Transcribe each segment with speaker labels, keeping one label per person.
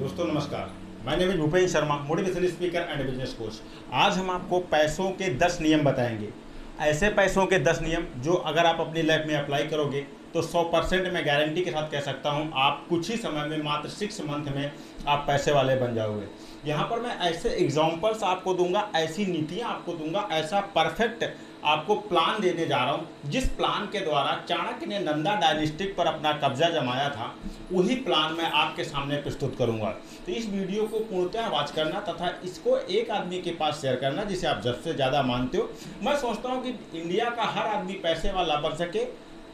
Speaker 1: दोस्तों नमस्कार, मैं name Bhupendra Sharma, motivational speaker and business coach. आज हम आपको पैसों के 10 नियम बताएंगे। ऐसे पैसों के 10 नियम जो अगर आप अपनी लाइफ में अप्लाई करोगे तो 100% मैं गारंटी के साथ कह सकता हूं, आप कुछ ही समय में, मात्र 6 मंथ में आप पैसे वाले बन जाओगे। यहाँ पर मैं ऐसे एग्जाम्पल्स आपको दूंगा, ऐसी नीतियाँ आपको दूंगा, ऐसा परफेक्ट आपको प्लान देने जा रहा हूँ जिस प्लान के द्वारा चाणक्य ने नंदा डायनेस्टिक पर अपना कब्जा जमाया था। वही प्लान मैं आपके सामने प्रस्तुत करूंगा। तो इस वीडियो को पूर्णतः वॉच करना तथा इसको एक आदमी के पास शेयर करना जिसे आप सबसे ज़्यादा मानते हो। मैं सोचता हूँ कि इंडिया का हर आदमी पैसे वाला बन सके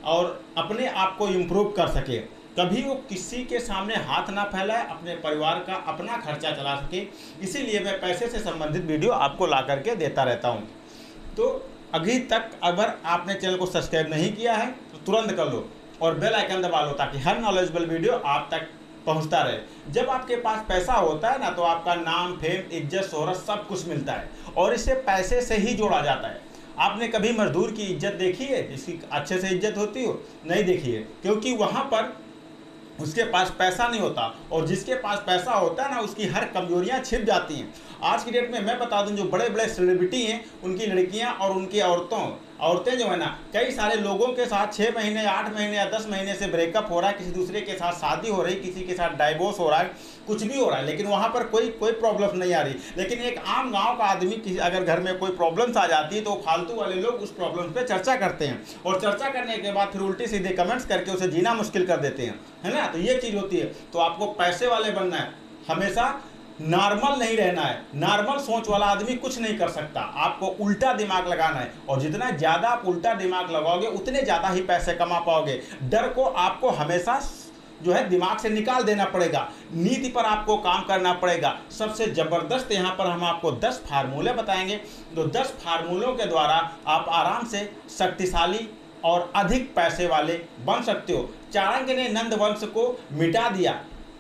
Speaker 1: और अपने आप को इम्प्रूव कर सके, कभी वो किसी के सामने हाथ ना फैलाए, अपने परिवार का अपना खर्चा चला सके। इसीलिए मैं पैसे से संबंधित वीडियो आपको ला करके देता रहता हूँ। तो अभी तक अगर आपने चैनल को सब्सक्राइब नहीं किया है तो तुरंत कर लो और बेल आइकन दबा लो ताकि हर नॉलेजेबल वीडियो आप तक पहुंचता रहे। जब आपके पास पैसा होता है ना तो आपका नाम, फेम, इज्जत, शोहरत सब कुछ मिलता है और इसे पैसे से ही जोड़ा जाता है। आपने कभी मजदूर की इज्जत देखी है जिसकी अच्छे से इज्जत होती हो? नहीं देखी है, क्योंकि वहाँ पर उसके पास पैसा नहीं होता और जिसके पास पैसा होता है ना उसकी हर कमजोरियां छिप जाती हैं। आज की डेट में मैं बता दूं, जो बड़े बड़े सेलिब्रिटी हैं उनकी लड़कियां और उनकी औरतें जो है ना, कई सारे लोगों के साथ 6 महीने, 8 महीने या 10 महीने से ब्रेकअप हो रहा है, किसी दूसरे के साथ शादी हो रही, किसी के साथ डाइवोर्स हो रहा है, कुछ भी हो रहा है, लेकिन वहाँ पर कोई प्रॉब्लम नहीं आ रही। लेकिन एक आम गांव का आदमी किसी अगर घर में कोई प्रॉब्लम्स आ जाती है तो फालतू वाले लोग उस प्रॉब्लम पे चर्चा करते हैं और चर्चा करने के बाद फिर उल्टी सीधे कमेंट्स करके उसे जीना मुश्किल कर देते हैं, है ना। तो ये चीज़ होती है। तो आपको पैसे वाले बनना है, हमेशा नॉर्मल नहीं रहना है। नॉर्मल सोच वाला आदमी कुछ नहीं कर सकता, आपको उल्टा दिमाग लगाना है और जितना ज़्यादा आप उल्टा दिमाग लगाओगे उतने ज़्यादा ही पैसे कमा पाओगे। डर को आपको हमेशा जो है दिमाग से निकाल देना पड़ेगा, नीति पर आपको काम करना पड़ेगा। सबसे ज़बरदस्त यहाँ पर हम आपको 10 फार्मूले बताएंगे। तो 10 फार्मूलों के द्वारा आप आराम से शक्तिशाली और अधिक पैसे वाले बन सकते हो। चाणक्य ने नंद वंश को मिटा दिया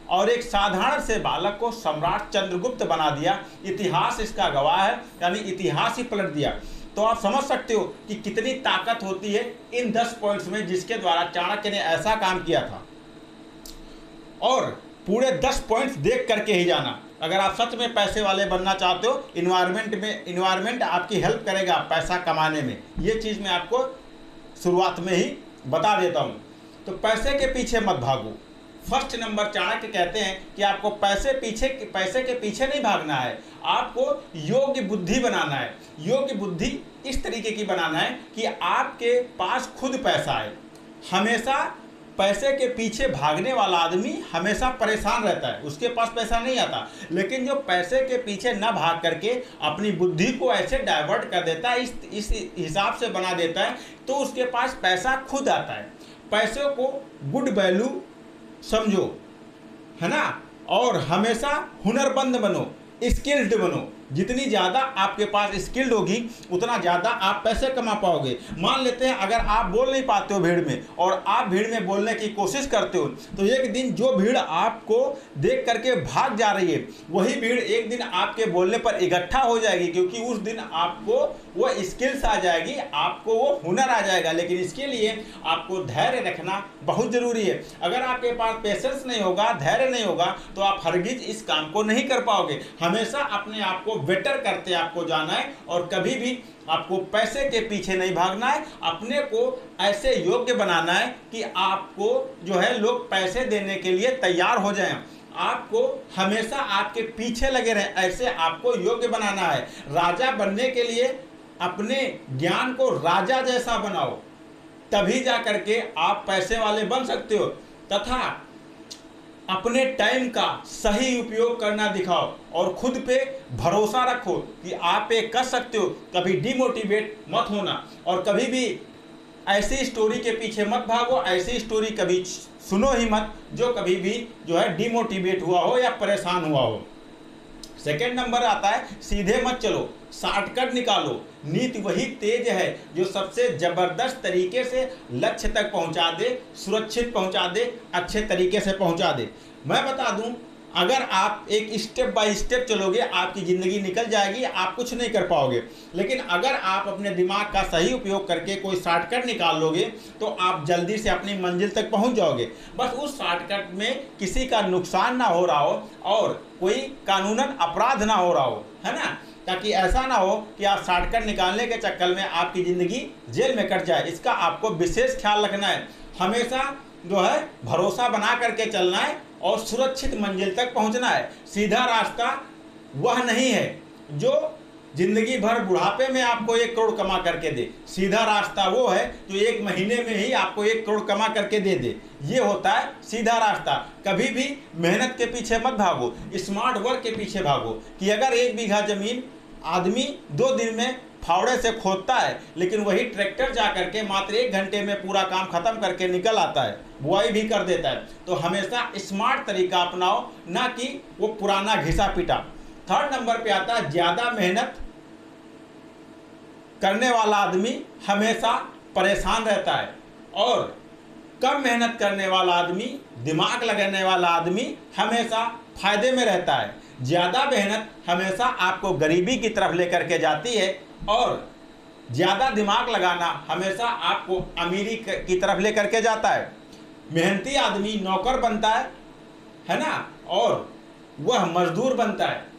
Speaker 1: और एक साधारण से बालक को सम्राट चंद्रगुप्त बना दिया। इतिहास इसका गवाह है, यानी इतिहास ही पलट दिया। तो आप समझ सकते हो कि कितनी ताकत होती है इन 10 पॉइंट्स में जिसके द्वारा चाणक्य ने ऐसा काम किया था। और पूरे 10 पॉइंट्स देख करके ही जाना अगर आप सच में पैसे वाले बनना चाहते हो। इन्वायरमेंट आपकी हेल्प करेगा पैसा कमाने में, ये चीज़ मैं आपको शुरुआत में ही बता देता हूँ। तो पैसे के पीछे मत भागो। फर्स्ट नंबर चाणक्य कहते हैं कि आपको पैसे के पीछे नहीं भागना है, आपको योग्य बुद्धि बनाना है। योग्य बुद्धि इस तरीके की बनाना है कि आपके पास खुद पैसा है। हमेशा पैसे के पीछे भागने वाला आदमी हमेशा परेशान रहता है, उसके पास पैसा नहीं आता। लेकिन जो पैसे के पीछे न भाग करके अपनी बुद्धि को ऐसे डाइवर्ट कर देता है, इस हिसाब से बना देता है, तो उसके पास पैसा खुद आता है। पैसे को गुड वैल्यू समझो, है ना, और हमेशा हुनरमंद बनो, स्किल्ड बनो। जितनी ज़्यादा आपके पास स्किल्ड होगी उतना ज़्यादा आप पैसे कमा पाओगे। मान लेते हैं अगर आप बोल नहीं पाते हो भीड़ में और आप भीड़ में बोलने की कोशिश करते हो तो एक दिन जो भीड़ आपको देख करके भाग जा रही है वही भीड़ एक दिन आपके बोलने पर इकट्ठा हो जाएगी, क्योंकि उस दिन आपको वो स्किल्स आ जाएगी, आपको वो हुनर आ जाएगा। लेकिन इसके लिए आपको धैर्य रखना बहुत ज़रूरी है। अगर आपके पास पेशेंस नहीं होगा, धैर्य नहीं होगा, तो आप हरगिज इस काम को नहीं कर पाओगे। हमेशा अपने आप को बेटर करते आपको जाना है और कभी भी आपको पैसे के पीछे नहीं भागना है। अपने को ऐसे योग्य बनाना है कि आपको जो है लोग पैसे देने के लिए तैयार हो जाएं, आपको हमेशा आपके पीछे लगे रहें, ऐसे आपको योग्य बनाना है। राजा बनने के लिए अपने ज्ञान को राजा जैसा बनाओ, तभी जा करके आप पैसे वाले बन सकते हो। तथा अपने टाइम का सही उपयोग करना दिखाओ और खुद पे भरोसा रखो कि आप ये कर सकते हो। कभी डिमोटिवेट मत होना और कभी भी ऐसी स्टोरी के पीछे मत भागो, ऐसी स्टोरी कभी सुनो ही मत जो कभी भी जो है डिमोटिवेट हुआ हो या परेशान हुआ हो। सेकेंड नंबर आता है सीधे मत चलो, शॉर्टकट निकालो। नीति वही तेज है जो सबसे जबरदस्त तरीके से लक्ष्य तक पहुंचा दे, सुरक्षित पहुंचा दे, अच्छे तरीके से पहुंचा दे। मैं बता दूं अगर आप एक स्टेप बाय स्टेप चलोगे आपकी ज़िंदगी निकल जाएगी, आप कुछ नहीं कर पाओगे। लेकिन अगर आप अपने दिमाग का सही उपयोग करके कोई शॉर्टकट निकाल लोगे तो आप जल्दी से अपनी मंजिल तक पहुंच जाओगे। बस उस शॉर्टकट में किसी का नुकसान ना हो रहा हो और कोई कानूनन अपराध ना हो रहा हो, है ना, ताकि ऐसा ना हो कि आप शॉर्टकट निकालने के चक्कर में आपकी ज़िंदगी जेल में कट जाए। इसका आपको विशेष ख्याल रखना है। हमेशा जो है भरोसा बना करके चलना है और सुरक्षित मंजिल तक पहुंचना है। सीधा रास्ता वह नहीं है जो जिंदगी भर बुढ़ापे में आपको 1 करोड़ कमा करके दे। सीधा रास्ता वो है जो 1 महीने में ही आपको 1 करोड़ कमा करके दे दे। ये होता है सीधा रास्ता। कभी भी मेहनत के पीछे मत भागो, स्मार्ट वर्क के पीछे भागो। कि अगर 1 बीघा जमीन आदमी 2 दिन में फावड़े से खोदता है, लेकिन वही ट्रैक्टर जा करके मात्र 1 घंटे में पूरा काम खत्म करके निकल आता है, बुआई भी कर देता है। तो हमेशा स्मार्ट तरीका अपनाओ, ना कि वो पुराना घिसा पिटा। 3rd नंबर पे आता है ज़्यादा मेहनत करने वाला आदमी हमेशा परेशान रहता है और कम मेहनत करने वाला आदमी, दिमाग लगाने वाला आदमी हमेशा फायदे में रहता है। ज़्यादा मेहनत हमेशा आपको गरीबी की तरफ लेकर के जाती है और ज़्यादा दिमाग लगाना हमेशा आपको अमीरी की तरफ लेकर के जाता है। मेहनती आदमी नौकर बनता है ना, और वह मजदूर बनता है।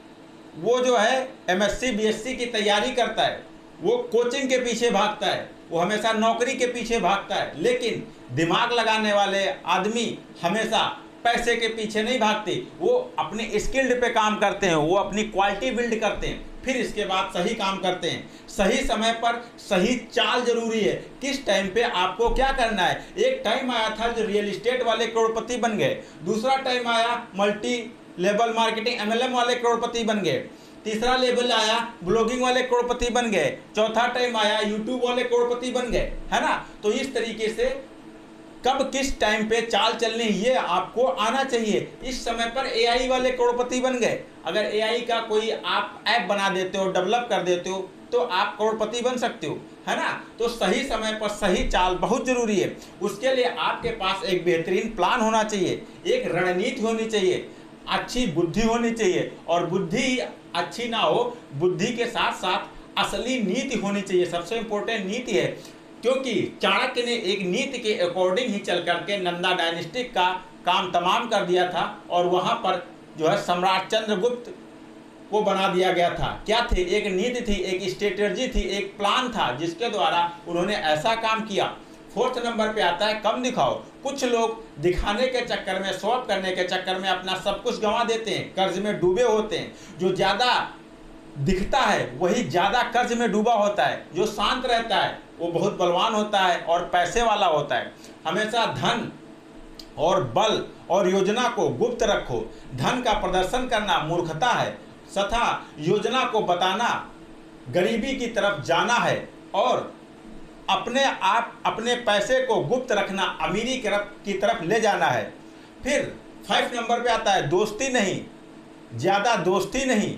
Speaker 1: वो जो है MSc BSc की तैयारी करता है, वो कोचिंग के पीछे भागता है, वो हमेशा नौकरी के पीछे भागता है। लेकिन दिमाग लगाने वाले आदमी हमेशा पैसे के पीछे नहीं भागते, वो अपनी स्किल्ड पे काम करते हैं, वो अपनी क्वालिटी बिल्ड करते हैं, फिर इसके बाद सही काम करते हैं। सही समय पर सही चाल जरूरी है। किस टाइम पे आपको क्या करना है। एक टाइम आया था जो रियल इस्टेट वाले करोड़पति बन गए, दूसरा टाइम आया मल्टी लेवल मार्केटिंग MLM वाले करोड़पति बन गए, तीसरा लेवल आया ब्लॉगिंग वाले करोड़पति बन गए, चौथा टाइम आया यूट्यूब वाले करोड़पति बन गए, है ना। तो इस तरीके से कब किस टाइम पे चाल चलनी ये आपको आना चाहिए। इस समय पर AI वाले करोड़पति बन गए। अगर AI का कोई आप ऐप बना देते हो, डेवलप कर देते हो, तो आप करोड़पति बन सकते हो, है ना। तो सही समय पर सही चाल बहुत जरूरी है। उसके लिए आपके पास एक बेहतरीन प्लान होना चाहिए, एक रणनीति होनी चाहिए, अच्छी बुद्धि होनी चाहिए। और बुद्धि अच्छी ना हो, बुद्धि के साथ साथ असली नीति होनी चाहिए। सबसे इंपॉर्टेंट नीति है, क्योंकि चाणक्य ने एक नीति के अकॉर्डिंग ही चल करके नंदा डायनेस्टी का काम तमाम कर दिया था और वहां पर जो है सम्राट चंद्रगुप्त को बना दिया गया था। क्या थी, एक नीति थी, एक स्ट्रेटेजी थी, एक प्लान था, जिसके द्वारा उन्होंने ऐसा काम किया। 4th नंबर पे आता है कम दिखाओ। कुछ लोग दिखाने के चक्कर में, शो ऑफ करने के चक्कर में अपना सब कुछ गंवा देते हैं, कर्ज में डूबे होते हैं। जो ज़्यादा दिखता है वही ज़्यादा कर्ज में डूबा होता है। जो शांत रहता है वो बहुत बलवान होता है और पैसे वाला होता है। हमेशा धन और बल और योजना को गुप्त रखो। धन का प्रदर्शन करना मूर्खता है तथा योजना को बताना गरीबी की तरफ जाना है और अपने पैसे को गुप्त रखना अमीरी की तरफ ले जाना है। फिर 5 नंबर पे आता है दोस्ती नहीं, ज़्यादा दोस्ती नहीं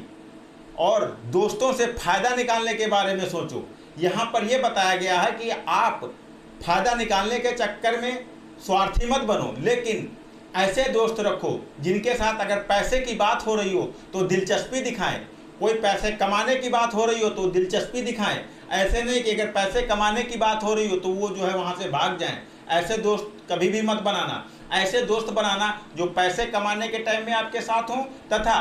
Speaker 1: और दोस्तों से फायदा निकालने के बारे में सोचो। यहाँ पर यह बताया गया है कि आप फायदा निकालने के चक्कर में स्वार्थी मत बनो, लेकिन ऐसे दोस्त रखो जिनके साथ अगर पैसे की बात हो रही हो तो दिलचस्पी दिखाएं। कोई पैसे कमाने की बात हो रही हो तो दिलचस्पी दिखाएं। ऐसे नहीं कि अगर पैसे कमाने की बात हो रही हो तो वो जो है वहाँ से भाग जाएं। ऐसे दोस्त कभी भी मत बनाना। ऐसे दोस्त बनाना जो पैसे कमाने के टाइम में आपके साथ हों तथा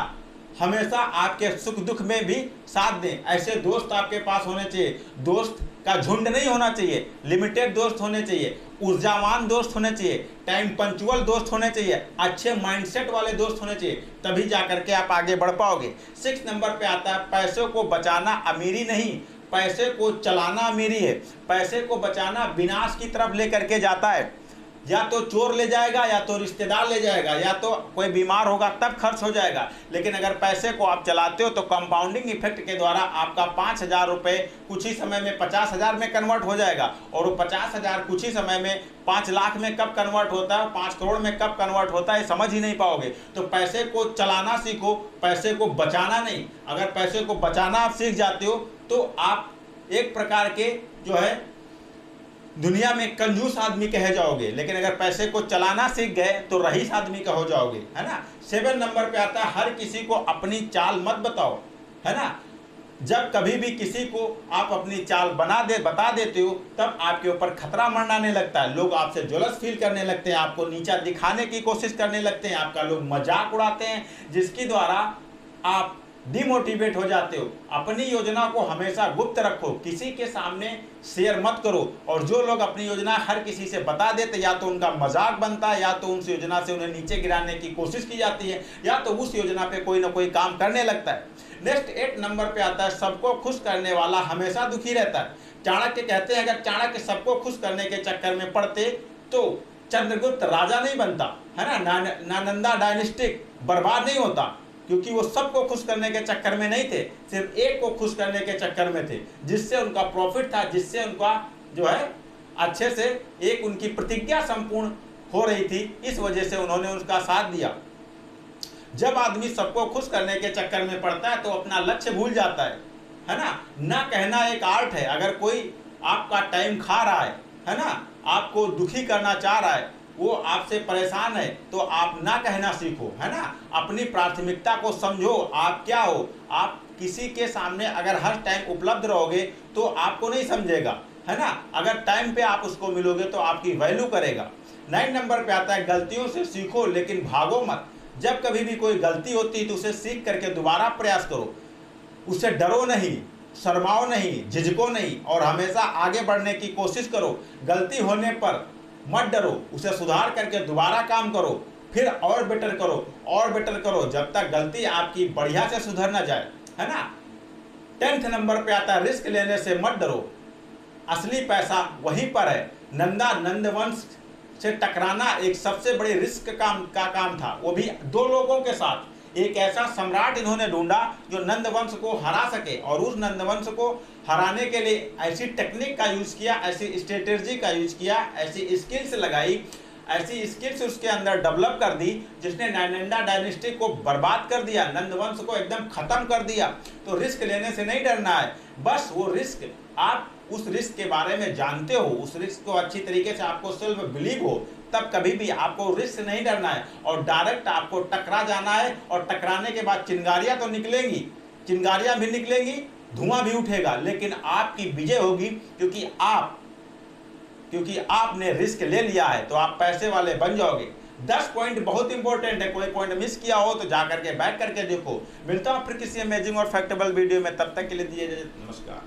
Speaker 1: हमेशा आपके सुख दुख में भी साथ दें। ऐसे दोस्त आपके पास होने चाहिए। दोस्त का झुंड नहीं होना चाहिए, लिमिटेड दोस्त होने चाहिए, ऊर्जावान दोस्त होने चाहिए, टाइम पंचुअल दोस्त होने चाहिए, अच्छे माइंडसेट वाले दोस्त होने चाहिए, तभी जा करके आप आगे बढ़ पाओगे। 6 नंबर पे आता है पैसों को बचाना अमीरी नहीं, पैसे को चलाना अमीरी है। पैसे को बचाना विनाश की तरफ लेकर के जाता है। या तो चोर ले जाएगा, या तो रिश्तेदार ले जाएगा, या तो कोई बीमार होगा तब खर्च हो जाएगा। लेकिन अगर पैसे को आप चलाते हो तो कंपाउंडिंग इफेक्ट के द्वारा आपका 5,000 रुपये कुछ ही समय में 50,000 में कन्वर्ट हो जाएगा और वो 50,000 कुछ ही समय में 5 लाख में कब कन्वर्ट होता है, 5 करोड़ में कब कन्वर्ट होता है, समझ ही नहीं पाओगे। तो पैसे को चलाना सीखो, पैसे को बचाना नहीं। अगर पैसे को बचाना आप सीख जाते हो तो आप एक प्रकार के जो है दुनिया में कंजूस आदमी कहे जाओगे, लेकिन अगर पैसे को चलाना सीख गए तो रईस आदमी कहो जाओगे, है ना। 7 नंबर पे आता है हर किसी को अपनी चाल मत बताओ, है ना। जब कभी भी किसी को आप अपनी चाल बता देते हो तब आपके ऊपर खतरा मंडराने लगता है, लोग आपसे जेलस फील करने लगते हैं, आपको नीचा दिखाने की कोशिश करने लगते हैं, आपका लोग मजाक उड़ाते हैं, जिसके द्वारा आप डिमोटिवेट हो जाते हो। अपनी योजना को हमेशा गुप्त रखो, किसी के सामने शेयर मत करो। और जो लोग अपनी योजना हर किसी से बता देते, या तो उनका मजाक बनता है, या तो उस योजना से उन्हें नीचे गिराने की कोशिश की जाती है, या तो उस योजना पे कोई ना कोई काम करने लगता है। नेक्स्ट 8 नंबर पे आता है सबको खुश करने वाला हमेशा दुखी रहता है। चाणक्य कहते हैं अगर चाणक्य सबको खुश करने के चक्कर में पड़ते तो चंद्रगुप्त राजा नहीं बनता, है ना। नालंदा डायनेस्टिक बर्बाद नहीं होता, क्योंकि वो सबको खुश करने के चक्कर में नहीं थे, सिर्फ एक को खुश करने के चक्कर में थे, जिससे उनका प्रॉफिट था, जिससे उनका जो है अच्छे से एक उनकी प्रतिज्ञा संपूर्ण हो रही थी, इस वजह से उन्होंने उसका साथ दिया। जब आदमी सबको खुश करने के चक्कर में पड़ता है तो अपना लक्ष्य भूल जाता है ना। ना कहना एक आर्ट है। अगर कोई आपका टाइम खा रहा है ना, आपको दुखी करना चाह रहा है, वो आपसे परेशान है, तो आप ना कहना सीखो, है ना। अपनी प्राथमिकता को समझो, आप क्या हो। आप किसी के सामने अगर हर टाइम उपलब्ध रहोगे तो आपको नहीं समझेगा, है ना। अगर टाइम पे आप उसको मिलोगे तो आपकी वैल्यू करेगा। 9 नंबर पे आता है गलतियों से सीखो लेकिन भागो मत। जब कभी भी कोई गलती होती है तो उसे सीख करके दोबारा प्रयास करो, उससे डरो नहीं, शर्माओ नहीं, झिझको नहीं, और हमेशा आगे बढ़ने की कोशिश करो। गलती होने पर मत डरो, उसे सुधार करके दोबारा काम करो, फिर और बेटर करो, और बेटर करो, जब तक गलती आपकी बढ़िया से सुधर ना जाए, है ना। 10th नंबर पे आता है रिस्क लेने से मत डरो, असली पैसा वहीं पर है। नंदवंश से टकराना एक सबसे बड़े रिस्क का काम था, वो भी 2 लोगों के साथ। एक ऐसा सम्राट इन्होंने ढूंढा जो नंदवंश को हरा सके, और उस नंदवंश को हराने के लिए ऐसी टेक्निक का यूज किया, ऐसी स्ट्रेटेजी का यूज किया, ऐसी स्किल्स लगाई, ऐसी स्किल्स उसके अंदर डेवलप कर दी, जिसने नालंदा डायनेस्टी को बर्बाद कर दिया, नंदवंश को एकदम खत्म कर दिया। तो रिस्क लेने से नहीं डरना है, बस वो रिस्क आप उस रिस्क के बारे में जानते हो, उस रिस्क को अच्छी तरीके से आपको सेल्फ बिलीव हो, तब कभी भी आपको रिस्क नहीं डरना है, और डायरेक्ट आपको टकरा जाना है। और टकराने के बाद चिंगारियां तो निकलेंगी, चिंगारियां भी निकलेंगी, धुआं भी उठेगा, लेकिन आपकी विजय होगी, क्योंकि आपने रिस्क ले लिया है, तो आप पैसे वाले बन जाओगे। 10 पॉइंट बहुत इंपॉर्टेंट है, कोई पॉइंट मिस किया हो तो जा करके बैक करके देखो। मिलता हूं फिर किसी अमेजिंग और फैक्टेबल वीडियो में, तब तक के लिए दीजिए नमस्कार।